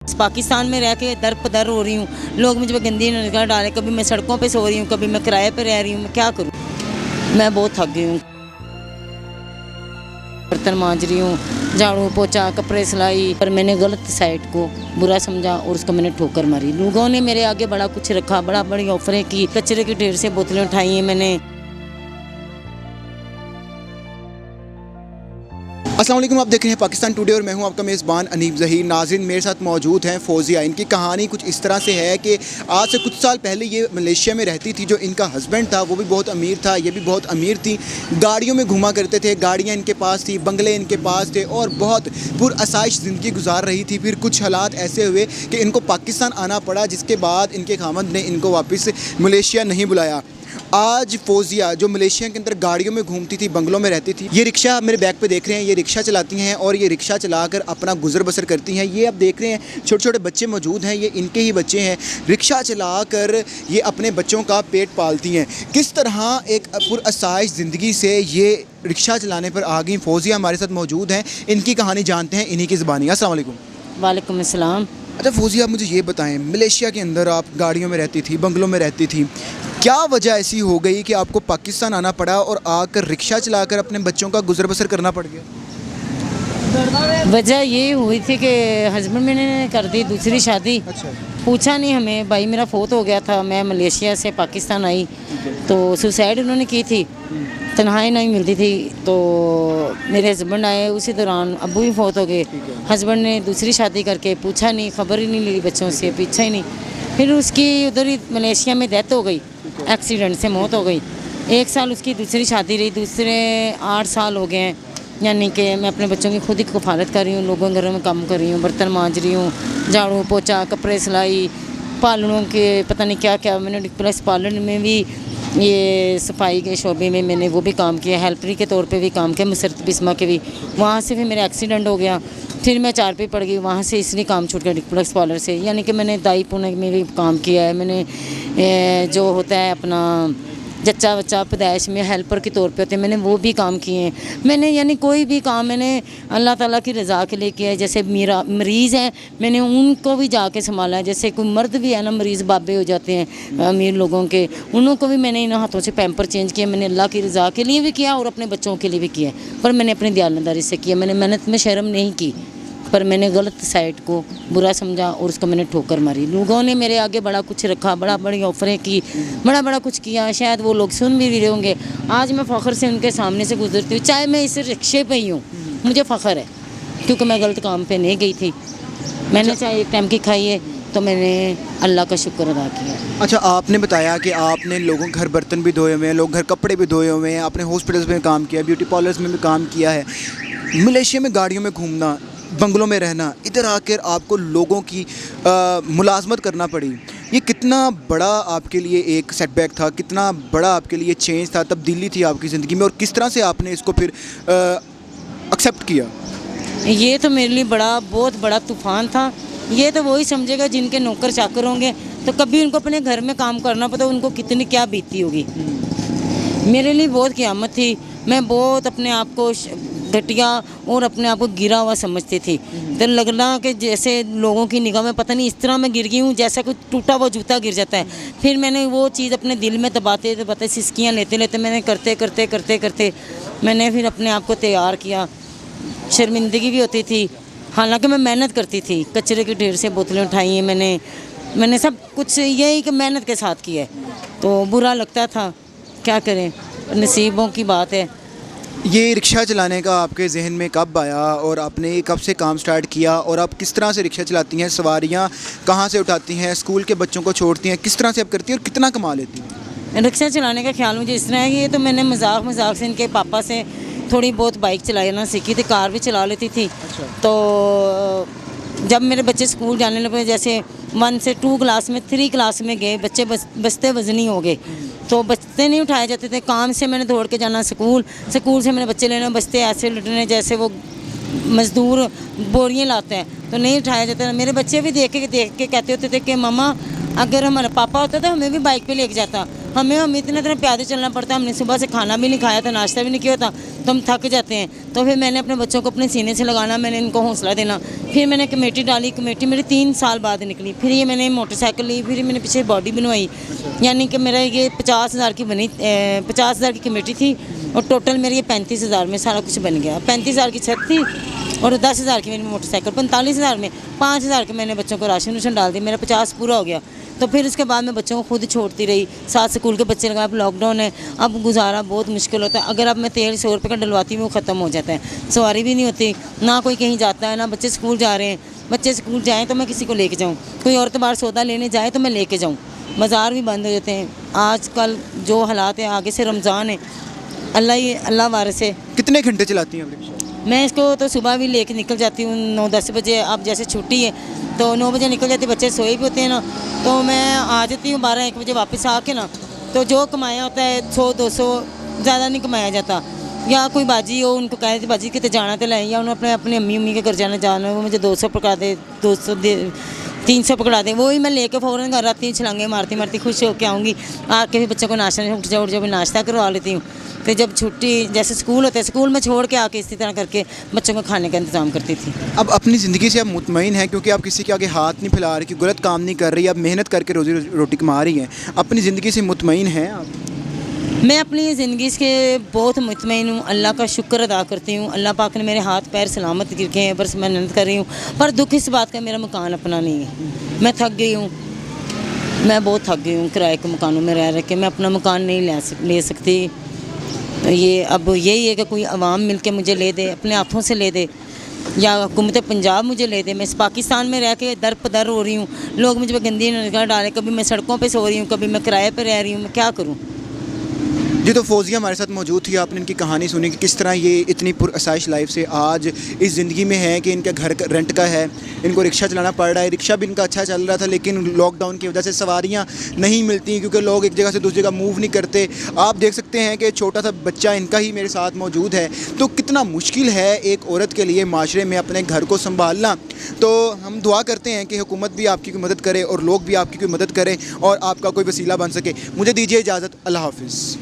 पाकिस्तान में रह के दर पदर हो रही हूँ, लोग मुझ पर गंदी नज़र डालें, कभी मैं सड़कों पे सो रही हूँ, कभी मैं किराए पे रह रही हूँ, मैं क्या करूँ। मैं बहुत थक गई हूँ। बर्तन मांज रही हूँ, झाड़ू पोछा कपड़े सिलाई, पर मैंने गलत साइड को बुरा समझा और उसको मैंने ठोकर मारी। लोगों ने मेरे आगे बड़ा कुछ रखा, बड़ा बड़ी ऑफरें की, कचरे के ढेर से बोतलें उठाई हैं मैंने। अस्सलाम वालेकुम, आप देख रहे हैं पाकिस्तान टुडे और मैं हूं आपका मेज़बान अनीब ज़हीर। नाज़रीन, मेरे साथ मौजूद हैं फौजिया। इनकी कहानी कुछ इस तरह से है कि आज से कुछ साल पहले ये मलेशिया में रहती थी। जो इनका हस्बैंड था वो भी बहुत अमीर था, ये भी बहुत अमीर थी। गाड़ियों में घूमा करते थे, गाड़ियाँ इनके पास थी, बंगले इनके पास थे और बहुत पुरअसाइश ज़िंदगी गुजार रही थी। फिर कुछ हालात ऐसे हुए कि इनको पाकिस्तान आना पड़ा, जिसके बाद इनके खामद ने इनको वापस मलेशिया नहीं बुलाया। आज फौजिया जो मलेशिया के अंदर गाड़ियों में घूमती थी, बंगलों में रहती थी, ये रिक्शा मेरे बैग पे देख रहे हैं, ये रिक्शा चलाती हैं और ये रिक्शा चलाकर अपना गुजर बसर करती हैं। ये आप देख रहे हैं छोटे छोटे बच्चे मौजूद हैं, ये इनके ही बच्चे हैं। रिक्शा चलाकर ये अपने बच्चों का पेट पालती हैं। किस तरह एक पुरअसाइश ज़िंदगी से ये रिक्शा चलाने पर आ गई। फौजिया हमारे साथ मौजूद हैं, इनकी कहानी जानते हैं इन्हीं की ज़बानी। अस्सलाम वालेकुम। वालेकुम अस्सलाम। अच्छा फौजिया, आप मुझे ये बताएं, मलेशिया के अंदर आप गाड़ियों में रहती थी, बंगलों में रहती थी, क्या वजह ऐसी हो गई कि आपको पाकिस्तान आना पड़ा और आकर रिक्शा चलाकर अपने बच्चों का गुजर बसर करना पड़ गया? वजह ये हुई थी कि हस्बैंड मैंने कर दी दूसरी शादी। अच्छा। पूछा नहीं हमें, भाई मेरा फोत हो गया था, मैं मलेशिया से पाकिस्तान आई तो सुसाइड उन्होंने की थी, तन्हाई नहीं मिलती थी। तो मेरे हस्बैंड आए, उसी दौरान अब्बू भी फोत हो गए। हस्बैंड ने दूसरी शादी करके पूछा नहीं, खबर ही नहीं ली बच्चों से, पीछा ही नहीं। फिर उसकी उधर ही मलेशिया में डेथ हो गई, एक्सीडेंट से मौत हो गई। 1 साल उसकी दूसरी शादी रही, दूसरे 8 साल हो गए हैं। यानी कि मैं अपने बच्चों की खुद ही कफालत कर रही हूँ, लोगों के घरों में काम कर रही हूँ, बर्तन मांज रही हूँ, झाड़ू पोछा कपड़े सिलाई, पार्लरों के पता नहीं क्या क्या। मैंने प्लस पार्लर में भी, ये सफाई के शोबे में मैंने वो भी काम किया, हेल्परी के तौर पे भी काम किया, मुसरत बिस्मा के भी। वहाँ से फिर मेरा एक्सीडेंट हो गया, फिर मैं 4 पे पड़ गई, वहाँ से इसलिए काम छूट गया डिप्लेक्स पार्लर से। यानी कि मैंने दाई पुणे में भी काम किया है। मैंने जो होता है अपना जच्चा बच्चा पैदाइश में हेल्पर के तौर पे होते हैं, मैंने वो भी काम किए हैं। मैंने यानी कोई भी काम मैंने अल्लाह ताला की रज़ा के लिए किया है। जैसे मेरा मरीज़ हैं, मैंने उनको भी जाके संभाला है। जैसे कोई मर्द भी है ना, मरीज़ बाबे हो जाते हैं अमीर लोगों के, उनको भी मैंने इन हाथों से पैम्पर चेंज किया। मैंने अल्लाह की रज़ा के लिए भी किया और अपने बच्चों के लिए भी किया, पर मैंने अपनी दयानतदारी से किया। मैंने मेहनत में शर्म नहीं की, पर मैंने गलत साइड को बुरा समझा और उसको मैंने ठोकर मारी। लोगों ने मेरे आगे बड़ा कुछ रखा, बड़ा बड़ी ऑफरें की, बड़ा बड़ा कुछ किया। शायद वो लोग सुन भी रहे होंगे। आज मैं फ़ख्र से उनके सामने से गुजरती हूँ, चाहे मैं इस रिक्शे पे ही हूँ, मुझे फ़ख्र है, क्योंकि मैं गलत काम पे नहीं गई थी। मैंने चाहे 1 टाइम की खाई है तो मैंने अल्लाह का शुक्र अदा किया। अच्छा, आपने बताया कि आपने लोगों के घर बर्तन भी धोए हुए हैं, लोग घर कपड़े भी धोए हुए हैं, आपने हॉस्पिटल्स में काम किया, ब्यूटी पार्लर्स में भी काम किया है। मलेशिया में गाड़ियों में घूमना, बंगलों में रहना, इधर आकर आपको लोगों की मुलाजमत करना पड़ी, ये कितना बड़ा आपके लिए एक सेटबैक था, कितना बड़ा आपके लिए चेंज था, तब्दीली थी आपकी ज़िंदगी में, और किस तरह से आपने इसको फिर एक्सेप्ट किया? ये तो मेरे लिए बहुत बड़ा तूफ़ान था। ये तो वही समझेगा जिनके नौकर चाकर होंगे, तो कभी उनको अपने घर में काम करना पता उनको कितनी क्या बीती होगी। मेरे लिए बहुत क़यामत थी। मैं बहुत अपने आप को घटिया और अपने आप को गिरा हुआ समझती थी। तो लगना कि जैसे लोगों की निगाह में पता नहीं इस तरह मैं गिर गई हूँ जैसा कुछ टूटा हुआ जूता गिर जाता है। फिर मैंने वो चीज़ अपने दिल में दबाते सिसकियाँ लेते लेते मैंने करते मैंने फिर अपने आप को तैयार किया। शर्मिंदगी भी होती थी, हालांकि मैं मेहनत करती थी, कचरे के ढेर से बोतलें उठाई हैं मैंने सब कुछ यही कि मेहनत के साथ किया है। तो बुरा लगता था, क्या करें, नसीबों की बात है। ये रिक्शा चलाने का आपके जहन में कब आया और आपने कब से काम स्टार्ट किया, और आप किस तरह से रिक्शा चलाती हैं, सवारियां कहां से उठाती हैं, स्कूल के बच्चों को छोड़ती हैं, किस तरह से आप करती हैं और कितना कमा लेती हैं? रिक्शा चलाने का ख्याल मुझे इस तरह है कि ये तो मैंने मजाक से इनके पापा से थोड़ी बहुत बाइक चलाना सीखी थी, कार भी चला लेती थी। अच्छा। तो जब मेरे बच्चे स्कूल जाने लगे, जैसे 1 से 2 क्लास में 3 क्लास में गए, बच्चे बस्ते वजनी हो गए, तो बस्ते नहीं उठाए जाते थे। काम से मैंने दौड़ के जाना स्कूल से मैंने बच्चे लेने, बस्ते ऐसे लुटने जैसे वो मज़दूर बोरियां लाते हैं, तो नहीं उठाया जाता। मेरे बच्चे भी देख के कहते होते थे कि मम्मा अगर हमारा पापा होता तो हमें भी बाइक पे लेके जाता, हम इतना तरह प्यादे चलना पड़ता है। हमने सुबह से खाना भी नहीं खाया था, नाश्ता भी नहीं किया था, तो हम थक जाते हैं। तो फिर मैंने अपने बच्चों को अपने सीने से लगाना, मैंने इनको हौसला देना। फिर मैंने कमेटी डाली, कमेटी मेरी 3 साल बाद निकली। फिर ये मैंने मोटरसाइकिल ली, फिर मैंने पीछे बॉडी बनवाई, यानी कि मेरा ये 50,000 की बनी, 50,000 की कमेटी थी और टोटल मेरी ये 35,000 में सारा कुछ बन गया। 35,000 की छत थी और 10,000 की मेरी मोटरसाइकिल, 45,000 में 5,000 के मैंने बच्चों को राशन वाशन डाल दिया, मेरा 50 पूरा हो गया। तो फिर उसके बाद मैं बच्चों को खुद छोड़ती रही, साथ स्कूल के बच्चे लगा। अब लॉकडाउन है, अब गुजारा बहुत मुश्किल होता है। अगर अब मैं तेल 100 रुपये का डलवाती हूँ वो ख़त्म हो जाता है, सवारी भी नहीं होती, ना कोई कहीं जाता है, ना बच्चे स्कूल जा रहे हैं। बच्चे स्कूल जाएँ तो मैं किसी को लेके जाऊँ, कोई औरत बाहर सौदा लेने जाए तो मैं लेके जाऊँ, बाज़ार भी बंद हो जाते हैं। आजकल जो हालात हैं, आगे से रमज़ान है, अल्लाह वारिस है। कितने घंटे चलाती हैं आप रिक्शा? मैं इसको तो सुबह भी लेके निकल जाती हूँ 9-10 बजे। अब जैसे छुट्टी है तो 9 बजे निकल जाती, बच्चे सोए भी होते हैं ना, तो मैं आ जाती हूँ 12-1 बजे वापस आके ना। तो जो कमाया होता है 100-200, ज़्यादा नहीं कमाया जाता। या कोई बाजी हो, उनको कह देती बाजी कितने जाना तो लाए, या उन्होंने अपने अम्मी के घर जाना वो मुझे 200 पकड़ा दे, 200 दे, 300 पकड़ा दे, वही मैं लेके फ़ौरन घर आती हूँ, छलांगे मारती खुश होकर आऊँगी। आके भी बच्चों को नाश्ता, उठ जाओ भी नाश्ता करवा लेती हूँ। फिर जब छुट्टी जैसे स्कूल होते हैं, स्कूल में छोड़ के आके इसी तरह करके बच्चों को खाने का इंतज़ाम करती थी। अब अपनी ज़िंदगी से आप मुतमईन हैं, क्योंकि आप किसी के आगे हाथ नहीं फैला रही, कि गलत काम नहीं कर रही, आप मेहनत करके रोज़ी रोटी कमा रही हैं, अपनी ज़िंदगी से मुतमईन हैं आप? मैं अपनी ज़िंदगी से बहुत मुतमईन हूँ, अल्लाह का शुक्र अदा करती हूँ। अल्लाह पाक ने मेरे हाथ पैर सलामत रखे हैं, बस मैं मेहनत कर रही हूँ। पर दुख इस बात का, मेरा मकान अपना नहीं है। मैं थक गई हूँ, मैं बहुत थक गई हूँ किराए के मकानों में रह के। मैं अपना मकान नहीं ले सकती। तो ये अब यही है कि कोई अवाम मिल के मुझे ले दे, अपने हाथों से ले दे, या हुकूमत पंजाब मुझे ले दे। मैं इस पाकिस्तान में रह के दर पदर हो रही हूँ, लोग मुझ पर गंदी नज़र डालें, कभी मैं सड़कों पे सो रही हूँ, कभी मैं किराए पे रह रही हूँ, मैं क्या करूँ। जी, तो फौजिया हमारे साथ मौजूद थी, आपने इनकी कहानी सुनी कि किस तरह ये इतनी पुरअसाइश लाइफ से आज इस ज़िंदगी में है कि इनका घर रेंट का है, इनको रिक्शा चलाना पड़ रहा है। रिक्शा भी इनका अच्छा चल रहा था, लेकिन लॉकडाउन की वजह से सवारियां नहीं मिलती, क्योंकि लोग एक जगह से दूसरी जगह मूव नहीं करते। आप देख सकते हैं कि छोटा सा बच्चा इनका ही मेरे साथ मौजूद है। तो कितना मुश्किल है एक औरत के लिए माशरे में अपने घर को संभालना। तो हम दुआ करते हैं कि हुकूमत भी आपकी कोई मदद करे और लोग भी आपकी कोई मदद करें और आपका कोई वसीला बन सके। मुझे दीजिए इजाज़त, अल्लाह हाफ़िज़।